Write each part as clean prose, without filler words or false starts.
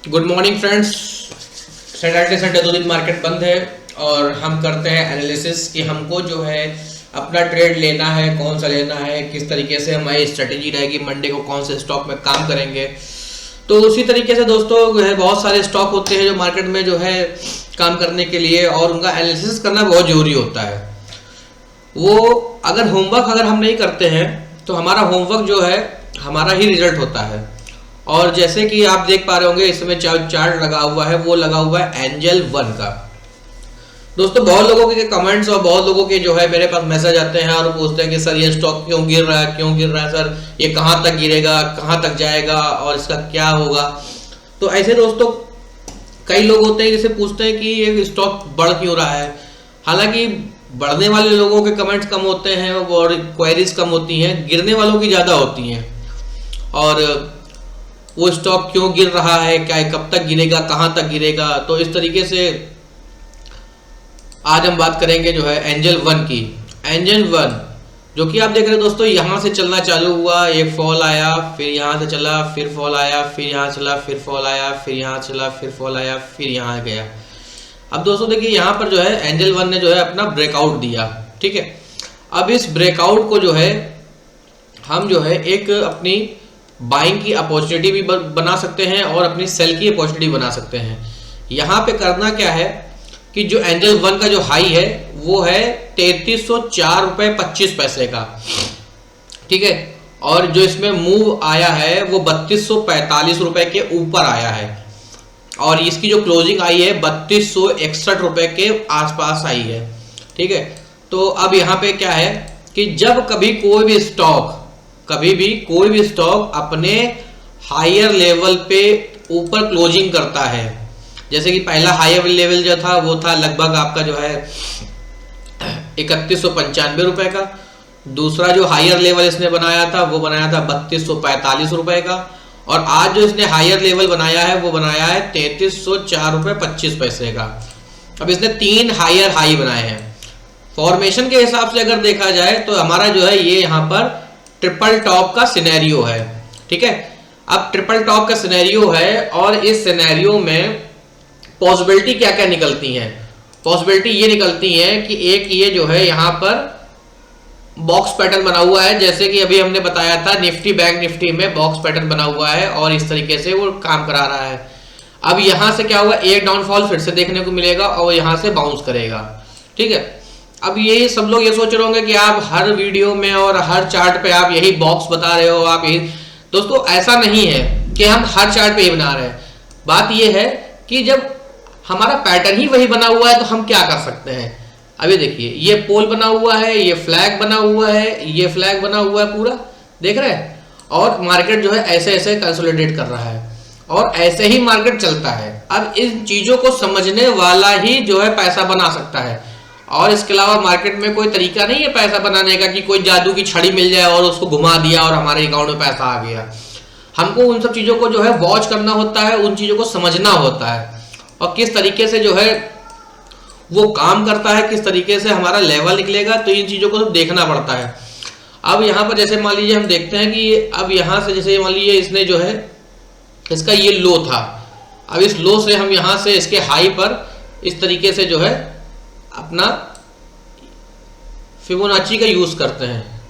Good morning friends. Saturday Sunday 2 दिन market बंद है और हम करते हैं एनालिसिस कि हमको जो है अपना ट्रेड लेना है, कौन सा लेना है, किस तरीके से हमारी स्ट्रेटेजी रहेगी, मंडे को कौन से स्टॉक में काम करेंगे। तो उसी तरीके से दोस्तों जो है बहुत सारे स्टॉक होते हैं जो मार्केट में जो है काम करने के लिए, और उनका एनालिसिस करना बहुत ज़रूरी होता है। वो अगर हम नहीं करते हैं तो हमारा होमवर्क जो है हमारा ही रिजल्ट होता है। और जैसे कि आप देख पा रहे होंगे इस समय चार्ट लगा हुआ है, वो लगा हुआ है एंजल वन का। दोस्तों बहुत लोगों के कमेंट्स और बहुत लोगों के जो है मेरे पास मैसेज आते हैं और पूछते हैं कि सर ये स्टॉक क्यों गिर रहा है, क्यों गिर रहा है सर, ये कहाँ तक गिरेगा, कहाँ तक जाएगा और इसका क्या होगा। तो ऐसे दोस्तों कई लोग होते हैं जिसे पूछते हैं कि ये स्टॉक बढ़ क्यों रहा है। हालांकि बढ़ने वाले लोगों के कमेंट्स कम होते हैं और क्वेरीज कम होती हैं, गिरने वालों की ज़्यादा होती हैं। और वो स्टॉक क्यों गिर रहा है, क्या कब तक गिरेगा, कहाँ तक गिरेगा, तो इस तरीके से आज हम बात करेंगे जो है एंजल वन की। एंजल वन जो कि आप देख रहे हैं दोस्तों, यहाँ से चलना चालू हुआ, एक फॉल आया, फिर यहाँ से चला, फिर फॉल आया, फिर यहाँ चला, फिर फॉल आया, फिर यहाँ चला, फिर फॉल आया, फिर यहाँ गया। अब दोस्तों देखिए यहाँ पर जो है एंजल वन ने जो है अपना ब्रेकआउट दिया, ठीक है। अब इस ब्रेकआउट को जो है हम जो है एक अपनी बाइंग की अपॉर्चुनिटी भी बना सकते हैं और अपनी सेल की अपॉर्चुनिटी बना सकते हैं। यहाँ पे करना क्या है कि जो एंजल वन का जो हाई है वो है 3304.25 का, ठीक है। और जो इसमें मूव आया है वो 3245 रुपए के ऊपर आया है और इसकी जो क्लोजिंग आई है 3261 रुपए के आसपास आई है, ठीक है। तो अब यहाँ पे क्या है कि जब कभी कोई भी स्टॉक अपने हायर लेवल पे ऊपर क्लोजिंग करता है, जैसे कि पहला हायर लेवल जो था वो था लगभग आपका जो है 3195 रुपए का। दूसरा जो हायर लेवल इसने बनाया था वो बनाया था 3245 रुपए का। और आज जो इसने हायर लेवल बनाया है वो बनाया है 3304.25 का। अब इसने 3 हायर हाई बनाए हैं। फॉर्मेशन के हिसाब से अगर देखा जाए तो हमारा जो है ये यहाँ पर ट्रिपल टॉप का सिनेरियो है, ठीक है। अब ट्रिपल टॉप का सिनेरियो है और इस सिनेरियो में पॉसिबिलिटी क्या क्या निकलती हैं। पॉसिबिलिटी ये निकलती है कि एक ये जो है यहाँ पर बॉक्स पैटर्न बना हुआ है, जैसे कि अभी हमने बताया था निफ्टी बैंक निफ्टी में बॉक्स पैटर्न बना हुआ है और इस तरीके से वो काम करा रहा है। अब यहाँ से क्या हुआ, एक डाउनफॉल फिर से देखने को मिलेगा और यहाँ से बाउंस करेगा, ठीक है। अब ये सब लोग ये सोच रहे होंगे कि आप हर वीडियो में और हर चार्ट पे आप यही बॉक्स बता रहे हो, आप यही। दोस्तों ऐसा नहीं है कि हम हर चार्ट पे ही बना रहे हैं। बात ये है कि जब हमारा पैटर्न ही वही बना हुआ है तो हम क्या कर सकते हैं। अभी देखिए ये पोल बना हुआ है, ये फ्लैग बना हुआ है, ये फ्लैग बना हुआ है, पूरा देख रहे हैं। और मार्केट जो है ऐसे ऐसे कंसोलिडेट कर रहा है और ऐसे ही मार्केट चलता है। अब इन चीजों को समझने वाला ही जो है पैसा बना सकता है और इसके अलावा मार्केट में कोई तरीका नहीं है पैसा बनाने का कि कोई जादू की छड़ी मिल जाए और उसको घुमा दिया और हमारे अकाउंट में पैसा आ गया। हमको उन सब चीज़ों को जो है वॉच करना होता है, उन चीज़ों को समझना होता है और किस तरीके से जो है वो काम करता है, किस तरीके से हमारा लेवल निकलेगा, तो इन चीज़ों को तो देखना पड़ता है। अब यहाँ पर जैसे मान लीजिए हम देखते हैं कि अब यहाँ से जैसे मान लीजिए इसने जो है इसका ये लो था, अब इस लो से हम यहाँ से इसके हाई पर इस तरीके से जो है अपना फिबोनाची का यूज करते हैं।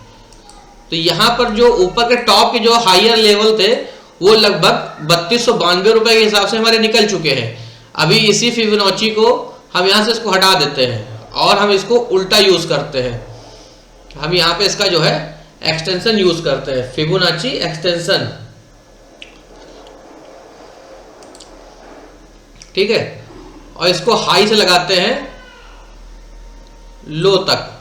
तो यहाँ पर जो ऊपर के टॉप के जो हायर लेवल थे वो लगभग 3292 रुपए के हिसाब से हमारे निकल चुके हैं। अभी इसी फिबोनाची को हम यहाँ से इसको हटा देते हैं और हम इसको उल्टा यूज करते हैं। हम यहाँ पे इसका जो है एक्सटेंशन यूज करते हैं, फिबोनाची एक्सटेंशन, ठीक है। और इसको हाई से लगाते हैं लो तक।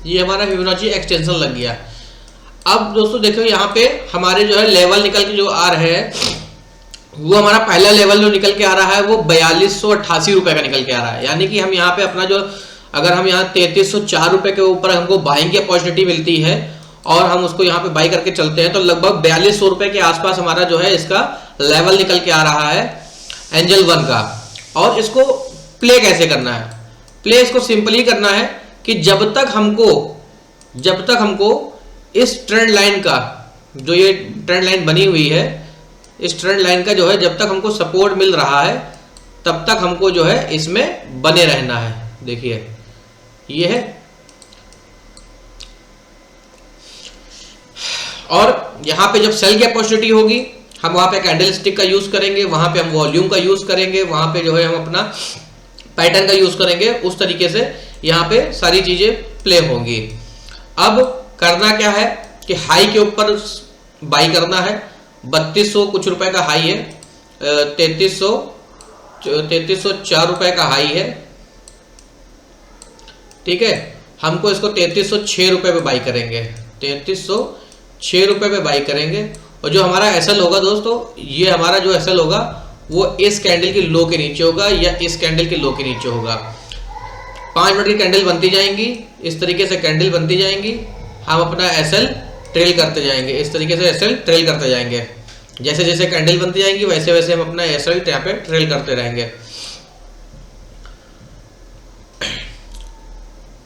ये हमारा फिबोनाची एक्सटेंशन लग गया। अब दोस्तों देखो यहाँ पे हमारे जो है लेवल निकल के जो आ रहे हैं, वो हमारा पहला लेवल जो निकल के आ रहा है वो 4288 रुपए का निकल के आ रहा है। यानी कि हम यहाँ पे अपना जो, अगर हम यहाँ 3304 रुपए के ऊपर हमको बाइंग की अपॉर्चुनिटी मिलती है और हम उसको यहाँ पे बाई करके चलते हैं, तो लगभग 4200 रुपए के आसपास हमारा जो है इसका लेवल निकल के आ रहा है एंजल 1 का। और इसको प्ले कैसे करना है? प्ले इसको सिंपली करना है कि जब तक हमको इस ट्रेंड लाइन का, जो ये ट्रेंड लाइन बनी हुई है, इस ट्रेंड लाइन का जो है जब तक हमको सपोर्ट मिल रहा है तब तक हमको जो है इसमें बने रहना है। देखिए ये है, और यहां पे जब सेल की अपॉर्चुनिटी होगी हम वहां पे कैंडल स्टिक का यूज करेंगे, वहां पे हम वॉल्यूम का यूज करेंगे, वहां पे जो है हम अपना पैटर्न का यूज करेंगे। उस तरीके से यहाँ पे सारी चीजें प्ले होंगी। अब करना क्या है कि हाई के ऊपर बाई करना है। 3200 कुछ रुपए का हाई है, 3304 रुपए का हाई है, ठीक है। हमको इसको 3306 रुपए पे बाई करेंगे, 3306 रुपए पे बाई करेंगे। और जो हमारा एसएल होगा दोस्तों, ये हमारा जो एसएल होगा वो इस कैंडल की लो के नीचे होगा या इस कैंडल की लो के नीचे होगा। 5 मिनट की कैंडल बनती जाएंगी, इस तरीके से कैंडल बनती जाएंगी, हम अपना एसएल ट्रेल करते जाएंगे। इस तरीके से एसएल ट्रेल करते जाएंगे, जैसे जैसे कैंडल बनती जाएंगी वैसे वैसे हम अपना एसएल यहाँ पे ट्रेल करते रहेंगे।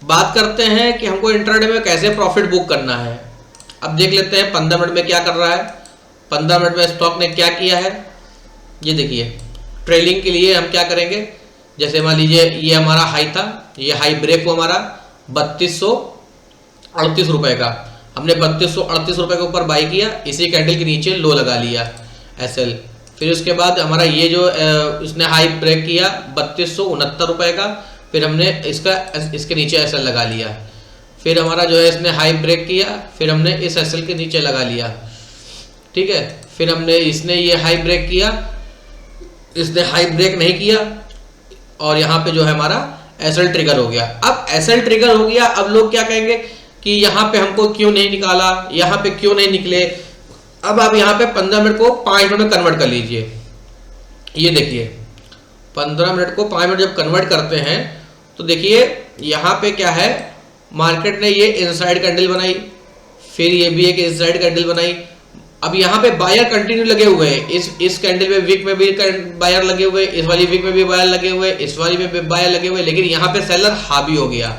बात करते हैं कि हमको इंट्राडे में कैसे प्रॉफिट बुक करना है। अब देख लेते हैं 15 मिनट में क्या कर रहा है। 15 मिनट में स्टॉक ने क्या किया है, ये देखिए। ट्रेलिंग के लिए हम क्या करेंगे, जैसे मान लीजिए ये हमारा हाई था, ये हाई ब्रेक हुआ हमारा 3238 रुपए का, हमने 3238 रुपए के ऊपर बाई किया, इसी कैंडल के नीचे लो लगा लिया एसएल। फिर उसके बाद हमारा ये जो इसने हाई ब्रेक किया 3269 रुपए का, फिर हमने इसके नीचे एसएल लगा लिया। फिर हमारा जो है इसने हाई ब्रेक किया, फिर हमने इस एसएल के नीचे लगा लिया, ठीक है। फिर हमने इसने ये हाई ब्रेक किया, इसने हाई ब्रेक नहीं किया, और यहाँ पे जो है हमारा एसएल ट्रिगर हो गया। अब एसएल ट्रिगर हो गया, अब लोग क्या कहेंगे कि यहाँ पे हमको क्यों नहीं निकाला, यहाँ पे क्यों नहीं निकले। अब आप यहाँ पे 15 मिनट को 5 मिनट में कन्वर्ट कर लीजिए। ये देखिए 15 मिनट को 5 मिनट जब कन्वर्ट करते हैं तो देखिए यहाँ पे क्या है, मार्केट ने ये इनसाइड कैंडल बनाई, फिर ये भी एक इनसाइड कैंडल बनाई। अब यहाँ पे बायर कंटिन्यू लगे हुए हैं, इस कैंडल में वीक में भी बायर लगे हुए, इस वाली वीक में भी बायर लगे हुए, इस वाली में भी बायर लगे हुए, लेकिन यहाँ पे सेलर हावी हो गया।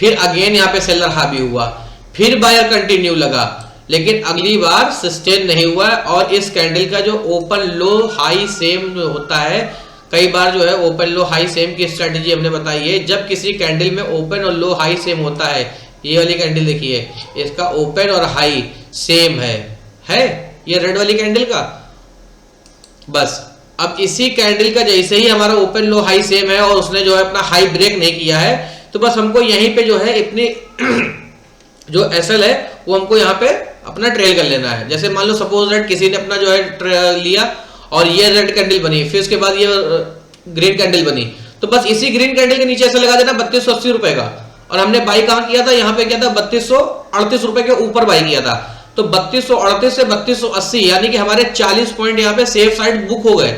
फिर अगेन यहाँ पे सेलर हावी हुआ, फिर बायर कंटिन्यू लगा, लेकिन अगली बार सस्टेन नहीं हुआ। और इस कैंडल का जो ओपन लो हाई सेम होता है, कई बार जो है ओपन लो हाई सेम की स्ट्रेटेजी हमने बताई है। जब किसी कैंडल में ओपन और लो हाई सेम होता है, ये वाली कैंडल देखिए, इसका ओपन और हाई सेम है ये रेड वाली कैंडल का। बस अब इसी कैंडल का जैसे ही हमारा ओपन लो हाई सेम है और उसने जो है अपना हाई ब्रेक नहीं किया है, तो बस हमको यहीं पे जो है इतनी जो एसएल है वो हमको यहाँ पे अपना ट्रेल कर लेना है। जैसे मान लो सपोज दैट किसी ने अपना जो है लिया और ये रेड कैंडल बनी, फिर उसके बाद ये ग्रीन कैंडल बनी, तो बस इसी ग्रीन कैंडल के नीचे ऐसे लगा देना 3280 रुपए का। और हमने बाई कहाँ किया था, यहाँ पे किया था 3238 रुपए के ऊपर बाई किया था। तो 3238 से 3280 यानी कि हमारे 40 पॉइंट यहाँ पे सेफ साइड बुक हो गए।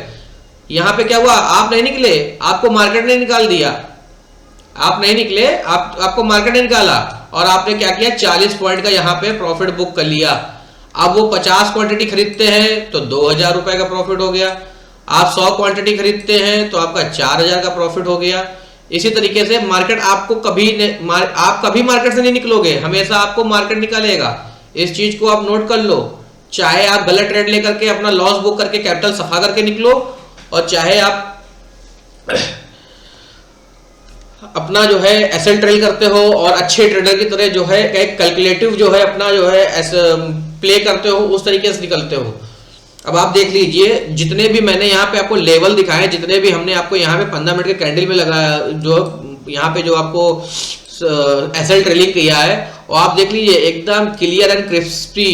यहाँ पे क्या हुआ, आप नहीं निकले, आपको मार्केट ने निकाल दिया। आप नहीं निकले, आपको मार्केट ने निकाला और आपने क्या किया, 40 पॉइंट का यहाँ पे प्रॉफिट बुक कर लिया। अब वो 50 क्वांटिटी खरीदते हैं तो 2000 रुपए का प्रॉफिट हो गया। आप 100 क्वांटिटी खरीदते हैं तो आपका 4000 का प्रॉफिट हो गया। इसी तरीके से मार्केट आपको आप कभी मार्केट से नहीं निकलोगे, हमेशा आपको मार्केट निकालेगा। इस चीज को आप नोट कर लो। चाहे आप गलत ट्रेड लेकर के अपना लॉस बुक करके कैपिटल सफा करके निकलो, और चाहे आप अपना जो है एसएल ट्रेल करते हो और अच्छे ट्रेडर की तरह जो है एक कैलकुलेटिव जो है अपना जो है प्ले करते हो, उस तरीके से निकलते हो। अब आप देख लीजिए जितने भी मैंने यहाँ पे आपको लेवल दिखाए, जितने भी हमने आपको यहाँ पे 15 मिनट के कैंडल में लगाया, जो यहाँ पे जो आपको एसएल ट्रेलिंग किया है, और आप देख लीजिए एकदम क्लियर एंड क्रिस्पी